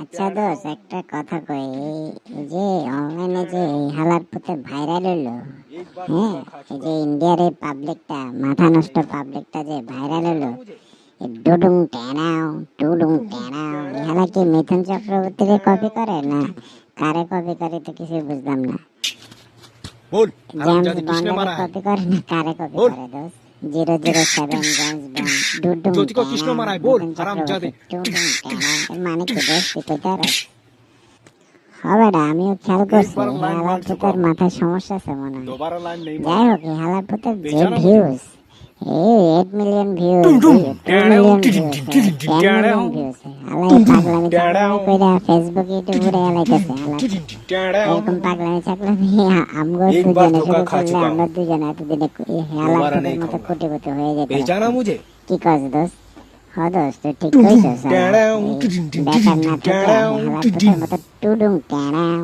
আচ্ছা দোষ, একটা কথা কই, এই যে অনলাইনে যে এই হালার পুতে ভাইরাল হলো, হ্যাঁ, এই যে ইন্ডিয়ার এই পাবলিকটা, মাথা নষ্ট পাবলিকটা যে ভাইরাল হলো, এই ডুডুং টেনাও, এই হালা কি মিথুন চক্রবর্তীকে কপি করে না কারে কপি করে তো কিছু বুঝলাম না। बोल জেমস हरामजादी किसने বন্ডের मारा है? কপি করে না কারে কপি बोल করে দোষ? 007 জেমস বন্ড, ডুডুং ज्योति को किसने টেনাও, मारा है? बोल মিথুন हरामजादी। চক্রবর্তী, ডুডুং টেনাও, এর মানে কি দোষ? তুই কইতে পারস? হবে না, আমিও খেয়াল एक করছি बार এই लाइन হালার मार चुका পুতের हूँ, মাথায় সমস্যা আছে মনে হয়। दोबारा लाइन नहीं যাই मारूंगा। হোক, এই হালার পুতের যে बेचारा मुझे ভিউজ, এই 8 million views, 2 million views, 10 million views, হালাই পাগলামি চাগলামি কইরা ফেসবুক ইউটিউব উড়ে হেলাইতেছে। হালা এরকম পাগলামি চাগলামি আমগো एक बार দুজনে धोखा শুরু खा করলে चुका আমরা हूँ, দুজনে এতদিনে এই হালার दोबारा পুতের नहीं মতো खाऊंगा। কোটিপতি হয়ে যেতে बेचाना পারতাম। मुझे। কি কস দোস্ত? হ দোস্ত, তুই ঠিক কইছস। বেকার না থেকে হালার পুতের মতো টুডুং টেনাও